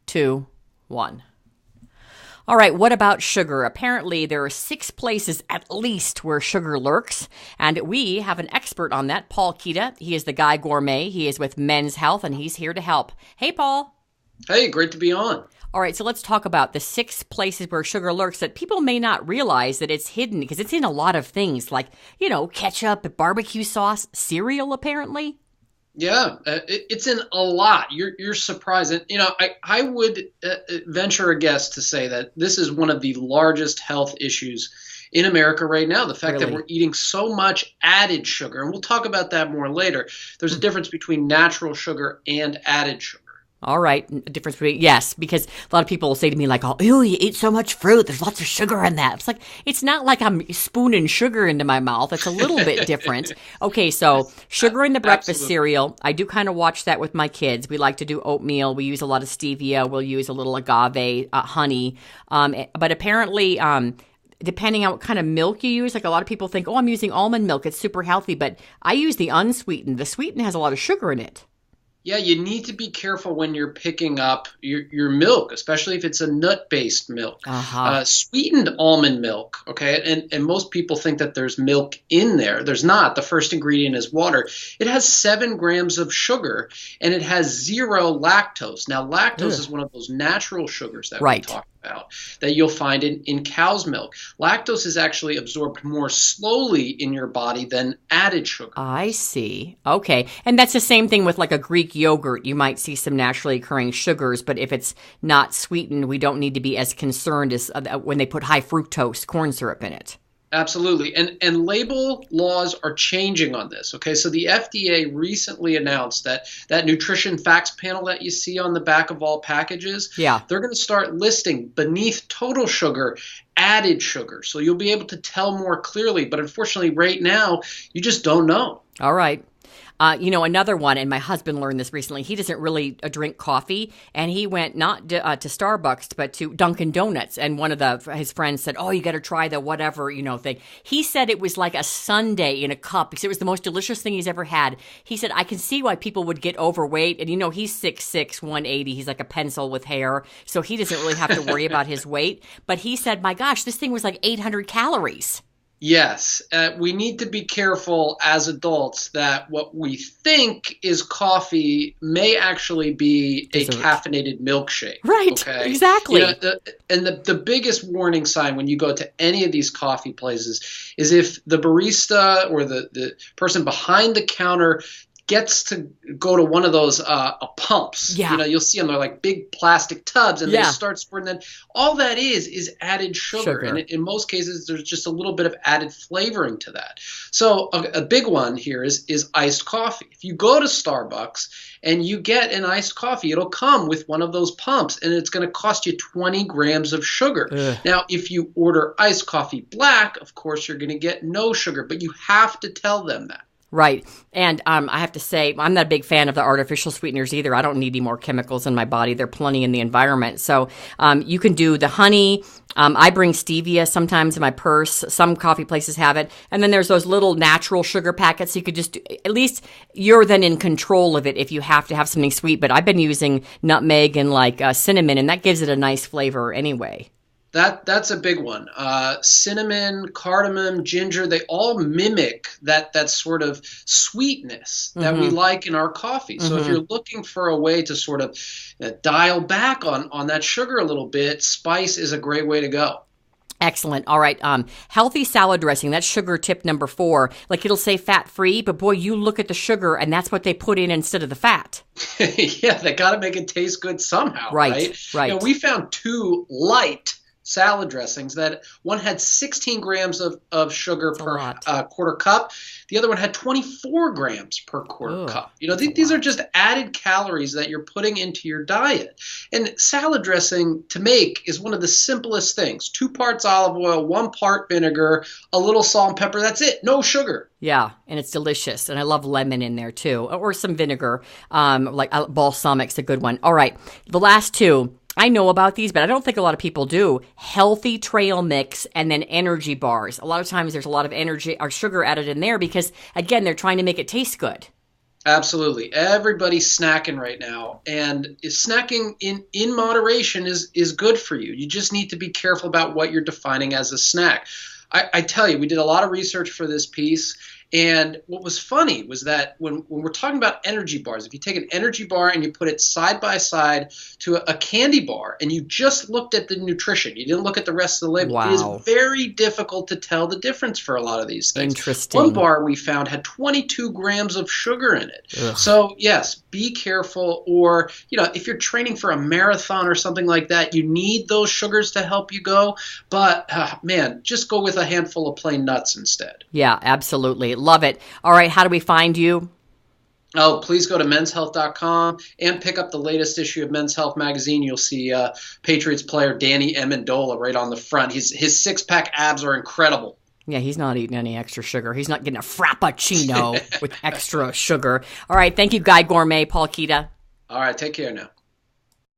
2, 1. All right, what about sugar? Apparently, there are 6 places at least where sugar lurks, and we have an expert on that, Paul Kita. He is the Guy Gourmet. He is with Men's Health, and he's here to help. Hey, Paul. Hey, great to be on. All right, so let's talk about the 6 places where sugar lurks that people may not realize that it's hidden, because it's in a lot of things like, ketchup, barbecue sauce, cereal, apparently. Yeah, it's in a lot. You're surprised. And, I would venture a guess to say that this is one of the largest health issues in America right now. The fact that we're eating so much added sugar, and we'll talk about that more later. There's a difference between natural sugar and added sugar. All right. Difference between, yes, because a lot of people will say to me like, oh, ew, you eat so much fruit. There's lots of sugar in that. It's like, it's not like I'm spooning sugar into my mouth. It's a little bit different. Okay. So sugar in the breakfast cereal. I do kind of watch that with my kids. We like to do oatmeal. We use a lot of stevia. We'll use a little agave, honey. But apparently, depending on what kind of milk you use, like a lot of people think, oh, I'm using almond milk. It's super healthy. But I use the unsweetened. The sweetened has a lot of sugar in it. Yeah, you need to be careful when you're picking up your milk, especially if it's a nut-based milk. Sweetened almond milk, okay? And most people think that there's milk in there. There's not. The first ingredient is water. It has 7 grams of sugar, and it has 0 lactose. Now, lactose is one of those natural sugars that we talk about that you'll find in cow's milk. Lactose is actually absorbed more slowly in your body than added sugar. I see. Okay. And that's the same thing with like a Greek yogurt. You might see some naturally occurring sugars, but if it's not sweetened, we don't need to be as concerned as when they put high fructose corn syrup in it. Absolutely. And label laws are changing on this. Okay, so the FDA recently announced that nutrition facts panel that you see on the back of all packages, they're going to start listing beneath total sugar, added sugar. So you'll be able to tell more clearly. But unfortunately, right now, you just don't know. All right. Another one, and my husband learned this recently, he doesn't really drink coffee, and he went not to Starbucks, but to Dunkin' Donuts, and one of his friends said, oh, you got to try the whatever, thing. He said it was like a sundae in a cup, because it was the most delicious thing he's ever had. He said, I can see why people would get overweight, and he's 6'6", 180, he's like a pencil with hair, so he doesn't really have to worry about his weight, but he said, my gosh, this thing was like 800 calories. Yes, we need to be careful as adults that what we think is coffee may actually be a caffeinated milkshake. Right, okay? Exactly. The biggest warning sign when you go to any of these coffee places is if the barista or the person behind the counter gets to go to one of those pumps. Yeah. You'll see them. They're like big plastic tubs, and they start squirting them. All that is added sugar. And in most cases, there's just a little bit of added flavoring to that. So a big one here is iced coffee. If you go to Starbucks and you get an iced coffee, it'll come with one of those pumps, and it's going to cost you 20 grams of sugar. Ugh. Now, if you order iced coffee black, of course, you're going to get no sugar, but you have to tell them that. Right. And I have to say, I'm not a big fan of the artificial sweeteners either. I don't need any more chemicals in my body. There are plenty in the environment. So you can do the honey. I bring stevia sometimes in my purse. Some coffee places have it. And then there's those little natural sugar packets. So you could just, at least you're then in control of it if you have to have something sweet. But I've been using nutmeg and like cinnamon, and that gives it a nice flavor anyway. That's a big one. Cinnamon, cardamom, ginger, they all mimic that sort of sweetness that we like in our coffee. So if you're looking for a way to sort of dial back on that sugar a little bit, spice is a great way to go. Excellent. All right. Healthy salad dressing. That's sugar tip number 4. Like it'll say fat-free, but boy, you look at the sugar and that's what they put in instead of the fat. Yeah, they got to make it taste good somehow, right? Right. We found 2 light salad dressings that one had 16 grams of sugar per quarter cup. The other one had 24 grams per quarter cup. These are just added calories that you're putting into your diet. And salad dressing to make is one of the simplest things. 2 parts olive oil, 1 part vinegar, a little salt and pepper. That's it. No sugar. Yeah, and it's delicious. And I love lemon in there too, or some vinegar. Like balsamic's a good one. All right, the last 2. I know about these, but I don't think a lot of people do. Healthy trail mix and then energy bars. A lot of times there's a lot of energy or sugar added in there because, again, they're trying to make it taste good. Absolutely. Everybody's snacking right now, and snacking in moderation is good for you. You just need to be careful about what you're defining as a snack. I tell you, we did a lot of research for this piece, and what was funny was that when we're talking about energy bars, if you take an energy bar and you put it side by side to a candy bar and you just looked at the nutrition, you didn't look at the rest of the label, Wow. it is very difficult to tell the difference for a lot of these things. Interesting. One bar we found had 22 grams of sugar in it. Ugh. So yes, be careful, or if you're training for a marathon or something like that, you need those sugars to help you go. But man, just go with a handful of plain nuts instead. Yeah, absolutely. Love it. All right, how do we find you? Oh, please go to menshealth.com and pick up the latest issue of Men's Health magazine. You'll see Patriots player Danny Amendola right on the front. His six-pack abs are incredible. Yeah, he's not eating any extra sugar. He's not getting a frappuccino with extra sugar. All right, thank you, Guy Gourmet, Paul Kita. All right, take care now.